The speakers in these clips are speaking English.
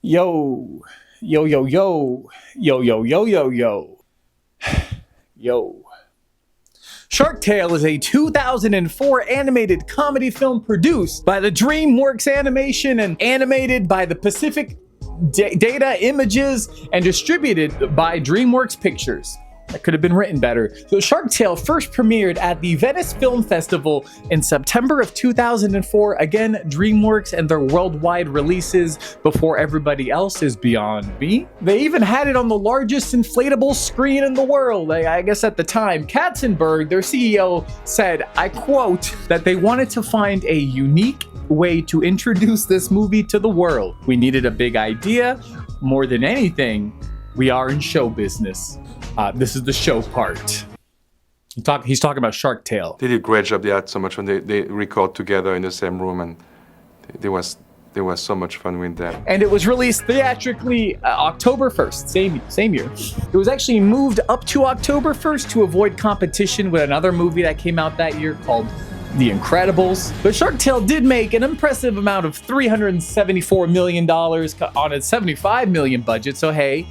Yo, yo, yo, yo, yo, yo, yo, yo, yo, yo. Shark Tale is a 2004 animated comedy film produced by the DreamWorks Animation and animated by the Pacific Data Images and distributed by DreamWorks Pictures. That could have been written better. So Shark Tale first premiered at the Venice Film Festival in September of 2004. Again, DreamWorks and their worldwide releases before everybody else is beyond me. They even had it on the largest inflatable screen in the world. I guess at the time, Katzenberg, their CEO, said, I quote, that they wanted to find a unique way to introduce this movie to the world. We needed a big idea. More than anything, we are in show business. This is the show part. He's talking about Shark Tale. They did a great job. They had so much fun. They record together in the same room, and there was so much fun with that. And it was released theatrically October 1st, same year. It was actually moved up to October 1st to avoid competition with another movie that came out that year called The Incredibles. But Shark Tale did make an impressive amount of $374 million on its $75 million budget, so hey,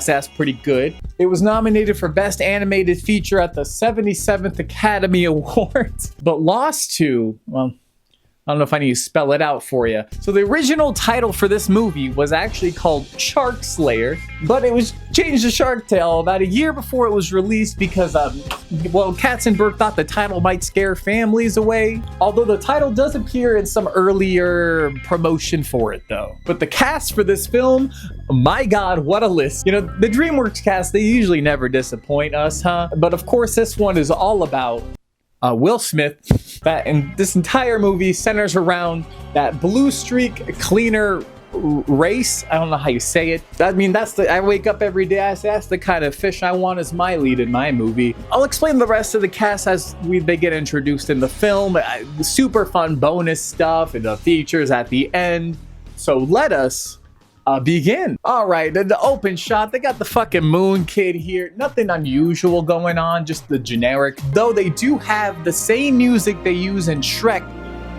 that's pretty good. It was nominated for Best Animated Feature at the 77th Academy Awards, but lost to, well, I don't know if I need to spell it out for you. So the original title for this movie was actually called Shark Slayer, but it was changed to Shark Tale about a year before it was released because, Katzenberg thought the title might scare families away. Although the title does appear in some earlier promotion for it though. But the cast for this film, my God, what a list. You know, the DreamWorks cast, they usually never disappoint us, huh? But of course this one is all about Will Smith. And this entire movie centers around that blue streak cleaner race. I don't know how you say it. I mean, I wake up every day, I say, that's the kind of fish I want as my lead in my movie. I'll explain the rest of the cast as they get introduced in the film. Super fun bonus stuff and the features at the end. So let us begin. All right, the open shot, they got the fucking moon kid here. Nothing unusual going on, just the generic. Though they do have the same music they use in Shrek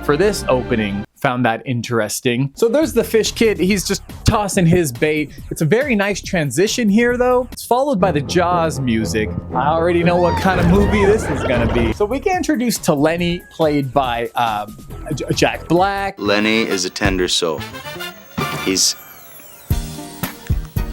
for this opening. Found that interesting. So there's the fish kid. He's just tossing his bait. It's a very nice transition here, though. It's followed by the Jaws music. I already know what kind of movie this is gonna be. So we get introduced to Lenny, played by Jack Black. Lenny is a tender soul. He's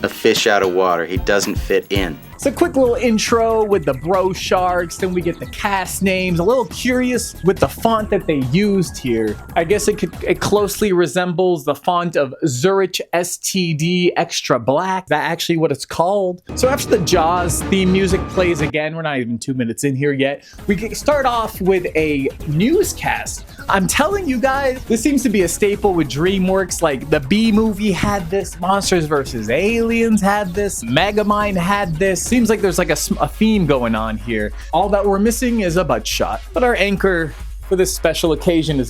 a fish out of water. He doesn't fit in. It's a quick little intro with the bro sharks, then we get the cast names. A little curious with the font that they used here. I guess it closely resembles the font of Zurich STD Extra Black. Is that actually what it's called? So after the Jaws theme music plays again, we're not even 2 minutes in here yet, we start off with a newscast. I'm telling you guys, this seems to be a staple with DreamWorks. Like the B movie had this, Monsters vs. Aliens had this, Megamind had this. Seems like there's like a theme going on here. All that we're missing is a butt shot. But our anchor for this special occasion is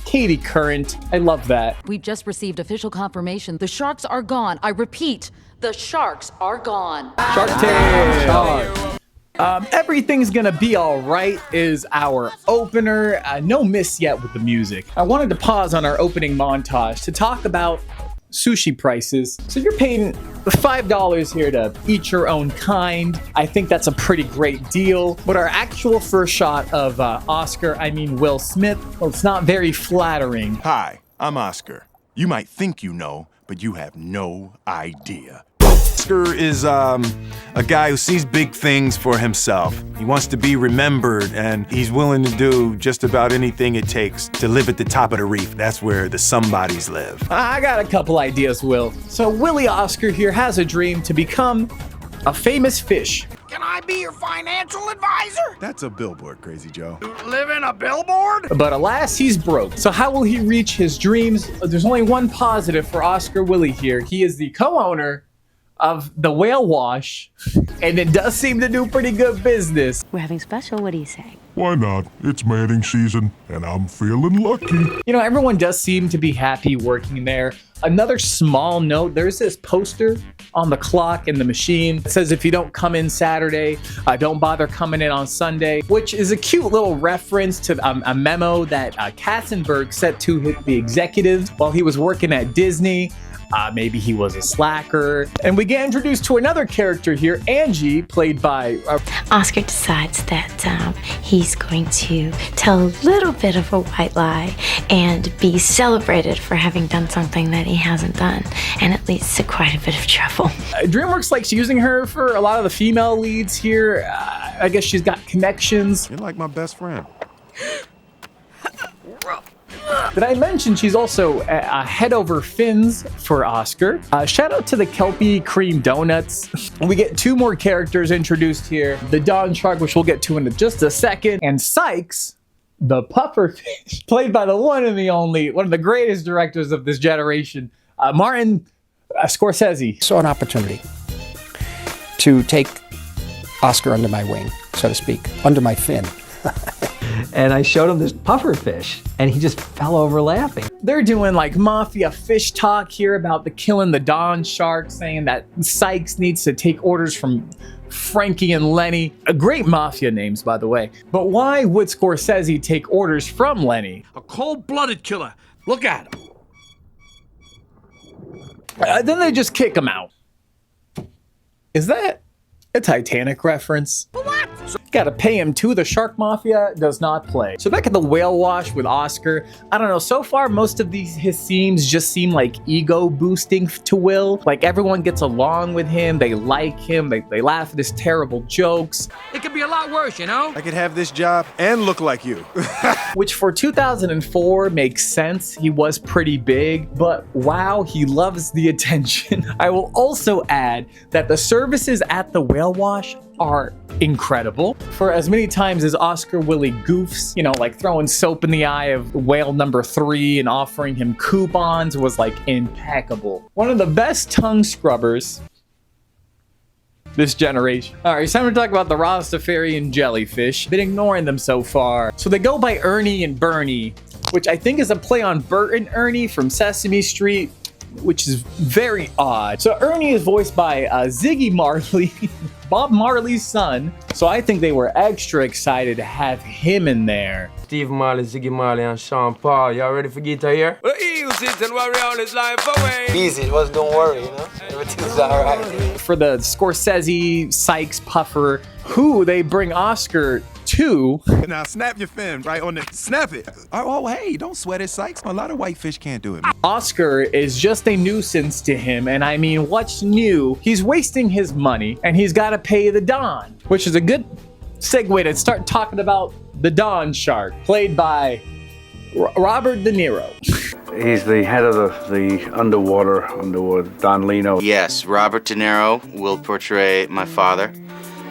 Katie Current. I love that. We just received official confirmation. The sharks are gone. I repeat, the sharks are gone. Shark Tale. Everything's gonna be all right is our opener. No miss yet with the music. I wanted to pause on our opening montage to talk about sushi prices. So you're paying $5 here to eat your own kind. I think that's a pretty great deal. But our actual first shot of Will Smith, well, it's not very flattering. Hi, I'm Oscar. You might think you know, but you have no idea. Oscar is a guy who sees big things for himself. He wants to be remembered, and he's willing to do just about anything it takes to live at the top of the reef. That's where the somebodies live. I got a couple ideas, Will. So Willie Oscar here has a dream to become a famous fish. Can I be your financial advisor? That's a billboard, Crazy Joe. Live in a billboard? But alas, he's broke. So how will he reach his dreams? There's only one positive for Oscar Willie here. He is the co-owner of the Whale Wash, and it does seem to do pretty good business. We're having special, what do you say? Why not? It's mating season, and I'm feeling lucky. You know, everyone does seem to be happy working there. Another small note, there's this poster on the clock in the machine. It says if you don't come in Saturday, don't bother coming in on Sunday, which is a cute little reference to a memo that Katzenberg sent to the executives while he was working at Disney. Maybe he was a slacker. And we get introduced to another character here, Angie, played by... Oscar decides that he's going to tell a little bit of a white lie and be celebrated for having done something that he hasn't done. And it leads to quite a bit of trouble. DreamWorks likes using her for a lot of the female leads here. I guess she's got connections. You're like my best friend. Did I mention she's also a head over fins for Oscar? Shout out to the Kelpie cream donuts. We get two more characters introduced here. The Don Shark, which we'll get to in just a second, and Sykes, the puffer fish, played by the one and the only, one of the greatest directors of this generation, Martin Scorsese. Saw an opportunity to take Oscar under my wing, so to speak, under my fin. And I showed him this puffer fish, and he just fell over laughing. They're doing like mafia fish talk here about killing the Don Shark, saying that Sykes needs to take orders from Frankie and Lenny. Great mafia names, by the way. But why would Scorsese take orders from Lenny? A cold-blooded killer. Look at him. Then they just kick him out. Is that a Titanic reference? What? Gotta pay him too. The Shark Mafia does not play. So back at the whale wash with Oscar, I don't know, so far most of his scenes just seem like ego boosting to Will. Like everyone gets along with him, they like him, they laugh at his terrible jokes. It could be a lot worse, you know? I could have this job and look like you. Which for 2004 makes sense. He was pretty big, but wow, he loves the attention. I will also add that the services at the whale wash are incredible. For as many times as Oscar Willie goofs, you know, like throwing soap in the eye of whale number 3 and offering him coupons was like impeccable. One of the best tongue scrubbers this generation. All right, it's time to talk about the Rastafarian jellyfish. Been ignoring them so far. So they go by Ernie and Bernie, which I think is a play on Bert and Ernie from Sesame Street, which is very odd. So Ernie is voiced by Ziggy Marley, Bob Marley's son. So I think they were extra excited to have him in there. Steve Marley, Ziggy Marley, and Sean Paul. Y'all ready for guitar here? Well, he who sits and worry all his life away. Easy, just don't worry, you know? Everything's alright. For the Scorsese, Sykes, Puffer, who they bring Oscar to. Now snap your fin right on the, snap it. Oh, hey, don't sweat it, Sykes. A lot of white fish can't do it. Oscar is just a nuisance to him, and I mean, what's new? He's wasting his money, and he's got to pay the Don, which is a good segue to start talking about the Don Shark, played by Robert De Niro. He's the head of the underwater Don Lino. Yes, Robert De Niro will portray my father.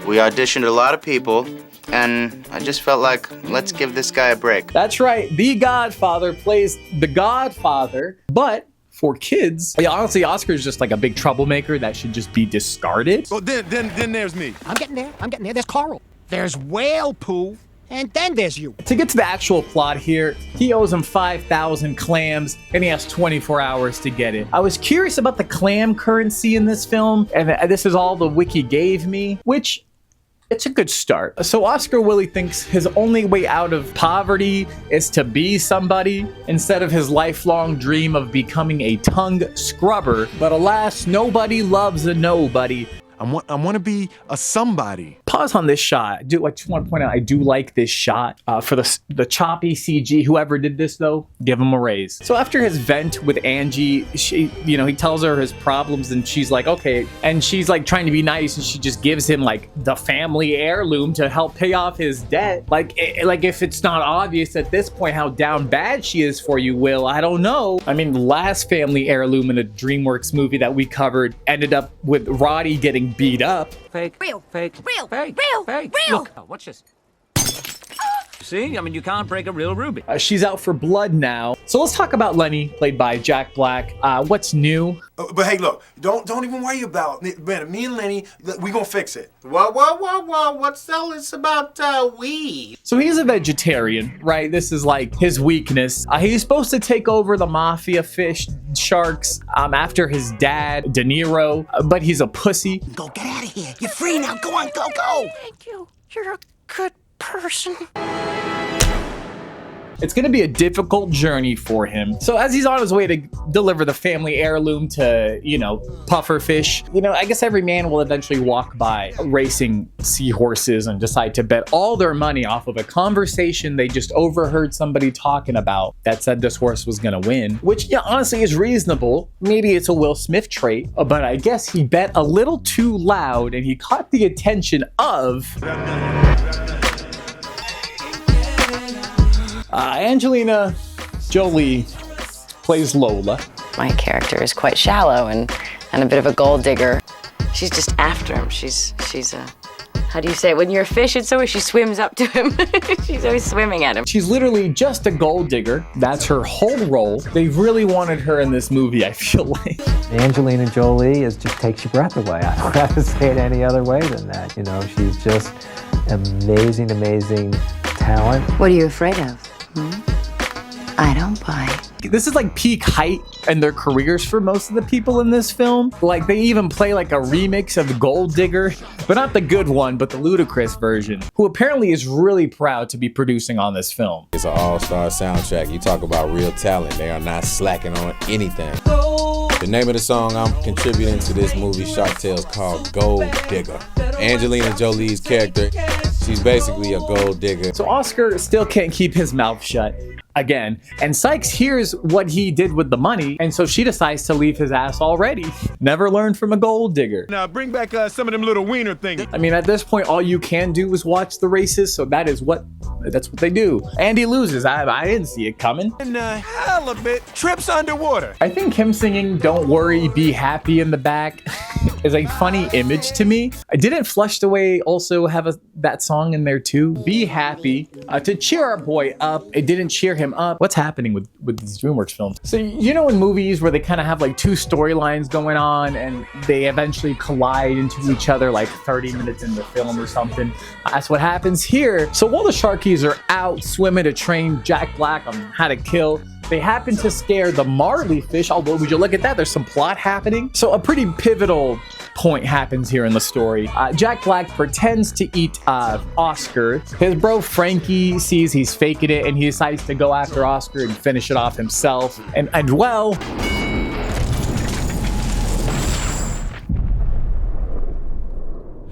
We auditioned a lot of people, and I just felt like, let's give this guy a break. That's right, The Godfather plays the Godfather, but for kids, yeah, honestly, Oscar's just like a big troublemaker that should just be discarded. Well, then there's me. I'm getting there. There's Carl. There's whale poo. And then there's you. To get to the actual plot here, he owes him 5,000 clams, and he has 24 hours to get it. I was curious about the clam currency in this film, and this is all the wiki gave me, which it's a good start. So Oscar Willie thinks his only way out of poverty is to be somebody instead of his lifelong dream of becoming a tongue scrubber. But alas, nobody loves a nobody. I want to be a somebody. Pause on this shot. I just want to point out, I do like this shot. For the choppy CG, whoever did this though, give him a raise. So after his vent with Angie, he tells her his problems and she's like, okay. And she's like trying to be nice and she just gives him like the family heirloom to help pay off his debt. Like if it's not obvious at this point how down bad she is for you, Will, I don't know. I mean, the last family heirloom in a DreamWorks movie that we covered ended up with Roddy getting beat up. Fake. Real. Fake. Real. Fake. Real. Fake. Real. Look, watch this. See? I mean, you can't break a real ruby. She's out for blood now. So let's talk about Lenny, played by Jack Black. What's new? But hey, look, don't even worry about it. Man, me and Lenny, we gonna fix it. Whoa, what's all this about weed? So he's a vegetarian, right? This is like his weakness. He's supposed to take over the mafia fish sharks after his dad, De Niro, but he's a pussy. Go, get out of here. You're free now. Go on, go. Thank you. You're a good person. It's going to be a difficult journey for him. So as he's on his way to deliver the family heirloom to, pufferfish, I guess every man will eventually walk by racing seahorses and decide to bet all their money off of a conversation they just overheard somebody talking about that said this horse was going to win, which honestly is reasonable. Maybe it's a Will Smith trait, but I guess he bet a little too loud and he caught the attention of Angelina Jolie plays Lola. My character is quite shallow and a bit of a gold digger. She's just after him. She's a, how do you say it? When you're a fish, it's always she swims up to him. She's always swimming at him. She's literally just a gold digger. That's her whole role. They really wanted her in this movie, I feel like. Angelina Jolie just takes your breath away. I don't have to say it any other way than that. She's just amazing, amazing talent. What are you afraid of? I don't buy it. This is like peak height in their careers for most of the people in this film. Like they even play like a remix of Gold Digger, but not the good one, but the ludicrous version, who apparently is really proud to be producing on this film. It's an all-star soundtrack. You talk about real talent. They are not slacking on anything. The name of the song I'm contributing to this movie, Shark Tale, is called Gold Digger. Angelina Jolie's character, she's basically a gold digger. So Oscar still can't keep his mouth shut. Again, and Sykes hears what he did with the money, and so she decides to leave his ass already. Never learned from a gold digger. Now bring back some of them little wiener things. I mean, at this point, all you can do is watch the races, so that's what they do. Andy loses. I didn't see it coming. And halibut trips underwater. I think him singing "Don't Worry, Be Happy" in the back is a funny image to me. I didn't Flushed Away also have that song in there too? Be happy to cheer our boy up. It didn't cheer him up. What's happening with these DreamWorks films? So in movies where they kind of have like two storylines going on and they eventually collide into each other like 30 minutes in the film or something. That's what happens here. So while the Sharkies are out swimming to train Jack Black on how to kill, they happen to scare the marley fish. Although, would you look at that? There's some plot happening. So a pretty pivotal point happens here in the story. Jack Black pretends to eat Oscar. His bro Frankie sees he's faking it and he decides to go after Oscar and finish it off himself. And well,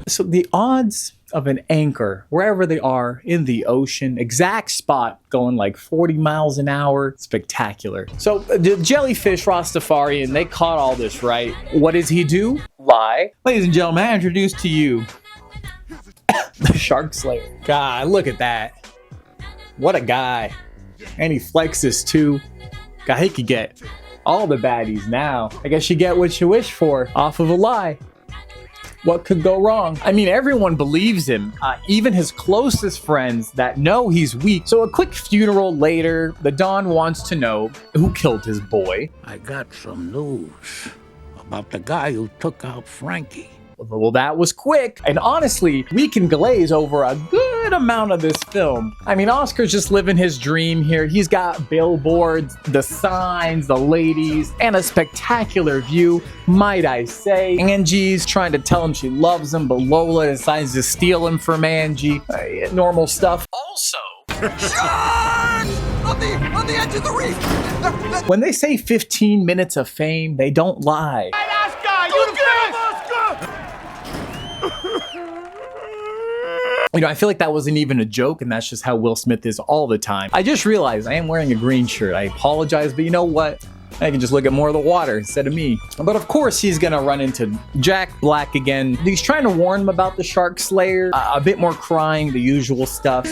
so the odds of an anchor, wherever they are in the ocean, exact spot, going like 40 miles an hour, spectacular. So the jellyfish Rastafarian, they caught all this, right? What does he do? Lie. Ladies and gentlemen, I introduce to you the Shark Slayer. God, look at that. What a guy. And he flexes too. God, he could get all the baddies now. I guess you get what you wish for off of a lie. What could go wrong? I mean, everyone believes him, even his closest friends that know he's weak. So a quick funeral later, the Don wants to know who killed his boy. I got some news about the guy who took out Frankie. Well, that was quick. And honestly, we can glaze over a good amount of this film. I mean, Oscar's just living his dream here. He's got billboards, the signs, the ladies, and a spectacular view, might I say. Angie's trying to tell him she loves him, but Lola decides to steal him from Angie. Normal stuff. Also, Sharks! On the edge of the reef! When they say 15 minutes of fame, they don't lie. I feel like that wasn't even a joke, and that's just how Will Smith is all the time. I just realized I am wearing a green shirt. I apologize, but you know what? I can just look at more of the water instead of me. But of course, he's gonna run into Jack Black again. He's trying to warn him about the Shark Slayer. A bit more crying, the usual stuff.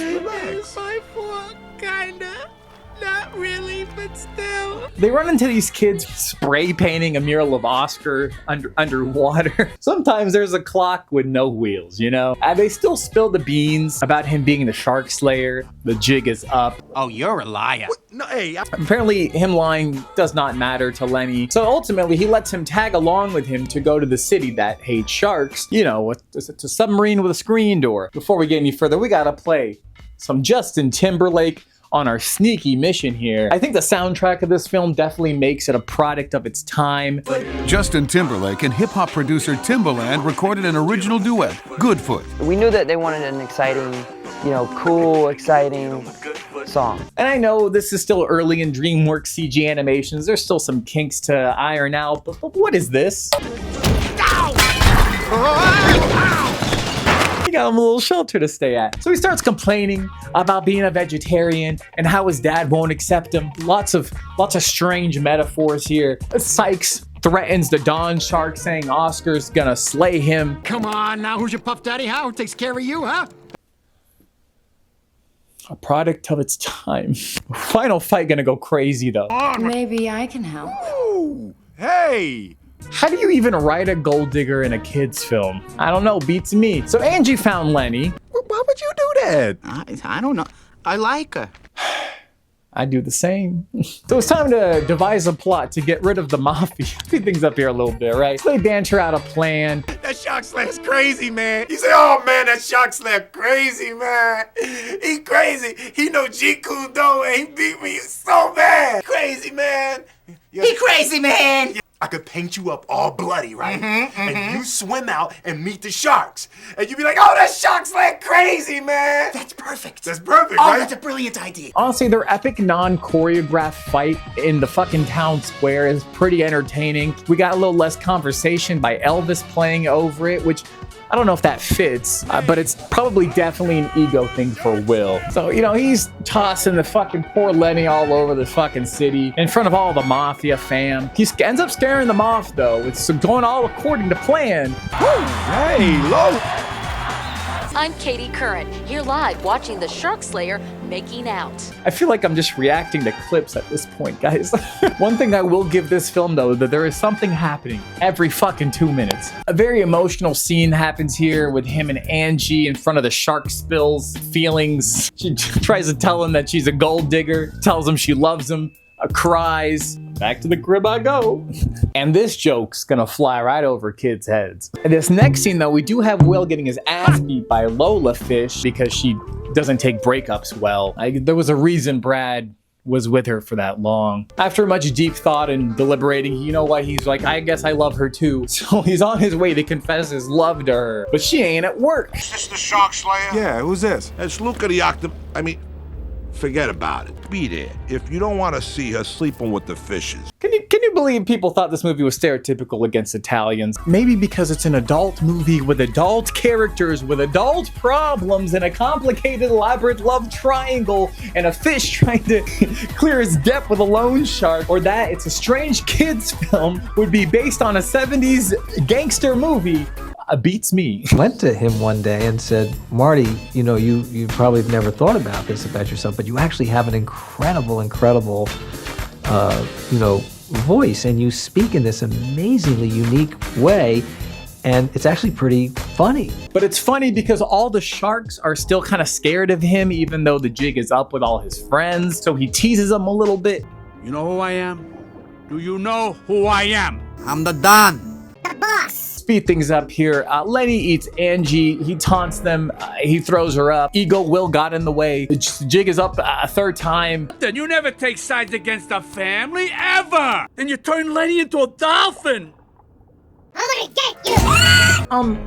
They run into these kids spray painting a mural of Oscar underwater. Sometimes there's a clock with no wheels, And they still spill the beans about him being the Shark Slayer. The jig is up. Oh, you're a liar. No, hey. Apparently, him lying does not matter to Lenny. So ultimately, he lets him tag along with him to go to the city that hates sharks. It's a submarine with a screen door. Before we get any further, we gotta play some Justin Timberlake on our sneaky mission here. I think the soundtrack of this film definitely makes it a product of its time. Justin Timberlake and hip-hop producer Timbaland recorded an original duet, Good Foot. We knew that they wanted an exciting, cool, exciting song. And I know this is still early in DreamWorks CG animations. There's still some kinks to iron out, but what is this? He got him a little shelter to stay at. So he starts complaining about being a vegetarian and how his dad won't accept him. Lots of strange metaphors here. Sykes threatens the Don Shark, saying Oscar's gonna slay him. Come on, now who's your pup daddy, huh? Who takes care of you, huh? A product of its time. Final fight gonna go crazy though. Maybe I can help. Ooh, hey! How do you even write a gold digger in a kid's film? I don't know, beats me. So Angie found Lenny. Why would you do that? I don't know. I like her. I do the same. So it's time to devise a plot to get rid of the mafia. Speed things up here a little bit, right? So they banter out a plan. That Shark Slayer's crazy, man. You say, oh man, that Shark Slayer crazy, man. He crazy. He know Jeet Kune Do and he beat me so bad. Crazy, man. He crazy, man. I could paint you up all bloody, right? And you swim out and meet the sharks. And you be like, oh, that Shark's like crazy, man. That's perfect. That's perfect, Oh, right? that's a brilliant idea. Honestly, their epic non-choreographed fight in the fucking town square is pretty entertaining. We got a little less conversation by Elvis playing over it, which I don't know if that fits, but it's probably definitely an ego thing for Will. So, you know, he's tossing the fucking poor Lenny all over the fucking city in front of all the mafia fam. He ends up scaring them off, though. It's going all according to plan. Hey, Lo! I'm Katie Curran, here live watching the Shark Slayer making out. I feel like I'm just reacting to clips at this point, guys. One thing I will give this film, though, that there is something happening every fucking 2 minutes. A very emotional scene happens here with him and Angie in front of the shark spills feelings. She tries to tell him that she's a gold digger, tells him she loves him, cries, back to the crib I go. And this joke's gonna fly right over kids' heads. And this next scene, though, we do have Will getting his ass beat by Lola Fish because she doesn't take breakups well. There was a reason Brad was with her for that long. After much deep thought and deliberating, you know what, he's like, I guess I love her too. So he's on his way to confess his love to her, but she ain't at work. Is this the Shark Slayer? Yeah, who's this? It's Luca the forget about it. Be there. If you don't want to see her sleeping with the fishes. Can you believe people thought this movie was stereotypical against Italians? Maybe because it's an adult movie with adult characters, with adult problems, and a complicated, elaborate love triangle, and a fish trying to clear his debt with a loan shark, or that it's a strange kids film would be based on a 70s gangster movie. Beats me. Went to him one day and said, Marty, you know, you probably have never thought about this about yourself, but you actually have an incredible, voice, and you speak in this amazingly unique way, and it's actually pretty funny. But it's funny because all the sharks are still kind of scared of him, even though the jig is up with all his friends, so he teases them a little bit. You know who I am? Do you know who I am? I'm the Don. The boss. Speed things up here. Lenny eats Angie. He taunts them. He throws her up. Ego Will got in the way. The jig is up a third time. Then you never take sides against a family, ever! And you turn Lenny into a dolphin! I'm gonna get you!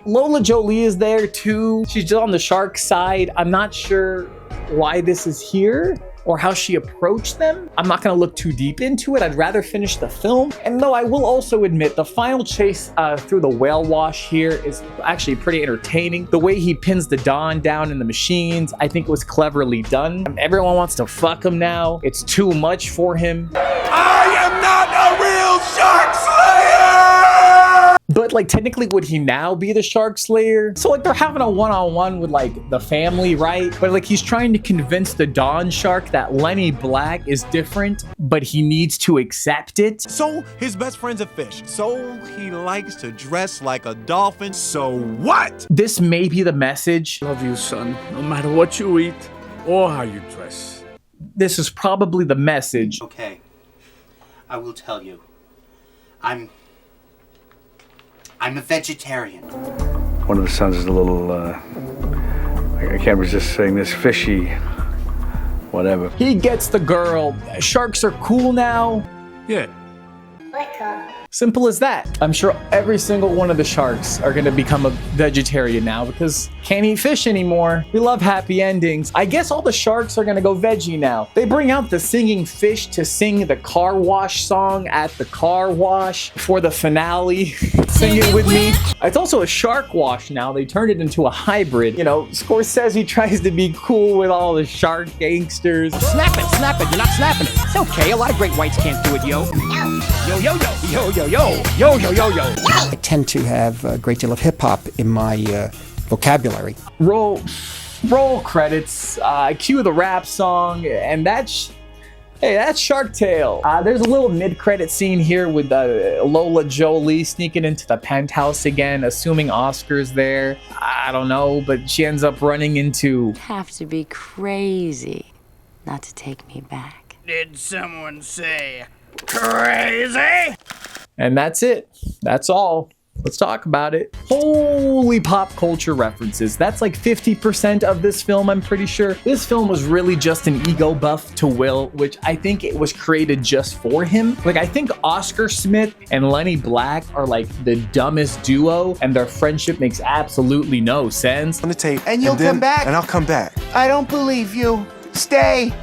Lola Jolie is there too. She's just on the shark side. I'm not sure why this is here or how she approached them. I'm not gonna look too deep into it. I'd rather finish the film. And though I will also admit the final chase through the whale wash here is actually pretty entertaining. The way he pins the Don down in the machines, I think was cleverly done. Everyone wants to fuck him now. It's too much for him. I am not a real Shark Slayer! But like technically would he now be the Shark Slayer? So like they're having a one-on-one with like the family, right? But like he's trying to convince the Don Shark that Lenny Black is different, but he needs to accept it. So his best friend's a fish. So he likes to dress like a dolphin. So what? This may be the message. Love you, son, no matter what you eat or how you dress. This is probably the message. Okay, I will tell you. I'm a vegetarian. One of the sons is a little, I can't resist saying this, fishy, whatever. He gets the girl. Sharks are cool now. Yeah. What cool? Simple as that. I'm sure every single one of the sharks are gonna become a vegetarian now because can't eat fish anymore. We love happy endings. I guess all the sharks are gonna go veggie now. They bring out the singing fish to sing the car wash song at the car wash for the finale. Sing it with me. It's also a shark wash now. They turned it into a hybrid. You know, Scorsese tries to be cool with all the shark gangsters. Snap it, you're not snapping it. It's okay, a lot of great whites can't do it, yo. Yo, yo, yo, yo, yo, yo, yo, yo, yo, yo. I tend to have a great deal of hip-hop in my vocabulary. Roll credits, cue the rap song, and that's Shark Tale. There's a little mid-credit scene here with Lola Jolie sneaking into the penthouse again, assuming Oscar's there. I don't know, but she ends up running into... Have to be crazy not to take me back. Did someone say crazy? And that's it. That's all. Let's talk about it. Holy pop culture references. That's like 50% of this film, I'm pretty sure. This film was really just an ego buff to Will, which I think it was created just for him. Like, I think Oscar Smith and Lenny Black are like the dumbest duo, and their friendship makes absolutely no sense. On the tape. And you'll come back? And I'll come back. I don't believe you. Stay.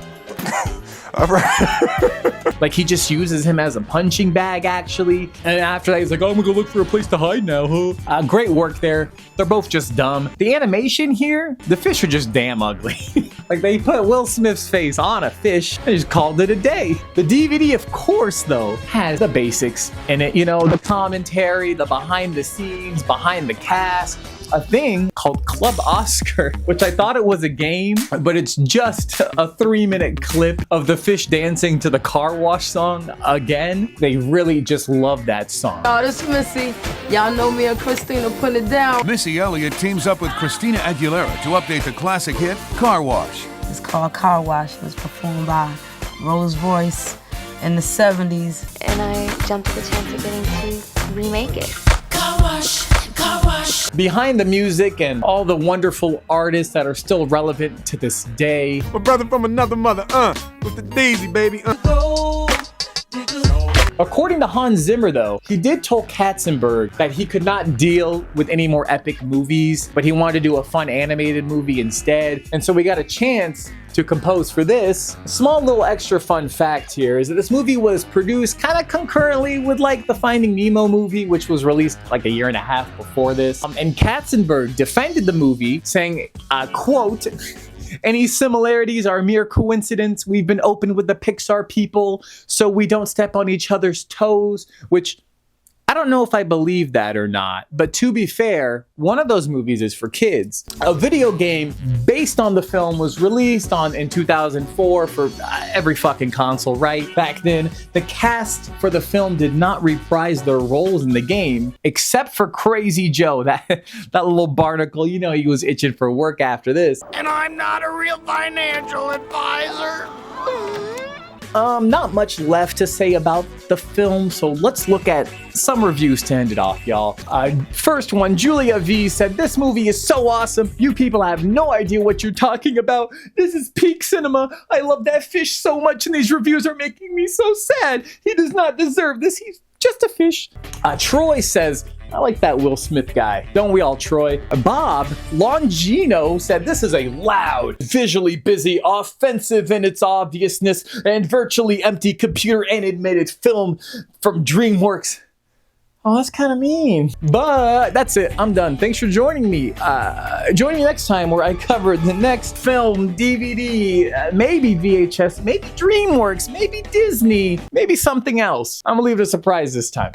All right. Like, he just uses him as a punching bag, actually. And after that, he's like, oh, I'm gonna go look for a place to hide now, huh? Great work there. They're both just dumb. The animation here, the fish are just damn ugly. Like, they put Will Smith's face on a fish and just called it a day. The DVD, of course, though, has the basics in it. You know, the commentary, the behind the scenes, behind the cast. A thing called Club Oscar, which I thought it was a game, but it's just a 3-minute clip of the fish dancing to the car wash song again. They really just love that song. Oh, this is Missy. Y'all know me and Christina putting it down. Missy Elliott teams up with Christina Aguilera to update the classic hit, Car Wash. It's called Car Wash. It was performed by Rose Royce in the 70s. And I jumped at the chance of getting to remake it. Car Wash. Car Wash. Behind the music and all the wonderful artists that are still relevant to this day. My brother from another mother, with the Daisy, baby, According to Hans Zimmer, though, he did tell Katzenberg that he could not deal with any more epic movies, but he wanted to do a fun animated movie instead. And so we got a chance to compose for this. A small little extra fun fact here is that this movie was produced kind of concurrently with like the Finding Nemo movie, which was released like a year and a half before this. And Katzenberg defended the movie, saying, quote, any similarities are mere coincidence. We've been open with the Pixar people so we don't step on each other's toes, which I don't know if I believe that or not, but to be fair, one of those movies is for kids. A video game based on the film was released in 2004 for every fucking console, right? Back then, the cast for the film did not reprise their roles in the game, except for Crazy Joe, that little barnacle. You know, he was itching for work after this. And I'm not a real financial advisor. Not much left to say about the film, so let's look at some reviews to end it off, y'all. First one, Julia V said, this movie is so awesome. You people have no idea what you're talking about. This is peak cinema. I love that fish so much, and these reviews are making me so sad. He does not deserve this. He's just a fish. Troy says, I like that Will Smith guy. Don't we all, Troy? Bob Longino said, this is a loud, visually busy, offensive in its obviousness, and virtually empty computer-animated film from DreamWorks. Oh, that's kind of mean. But that's it. I'm done. Thanks for joining me. Join me next time where I cover the next film, DVD, maybe VHS, maybe DreamWorks, maybe Disney, maybe something else. I'm gonna leave it a surprise this time.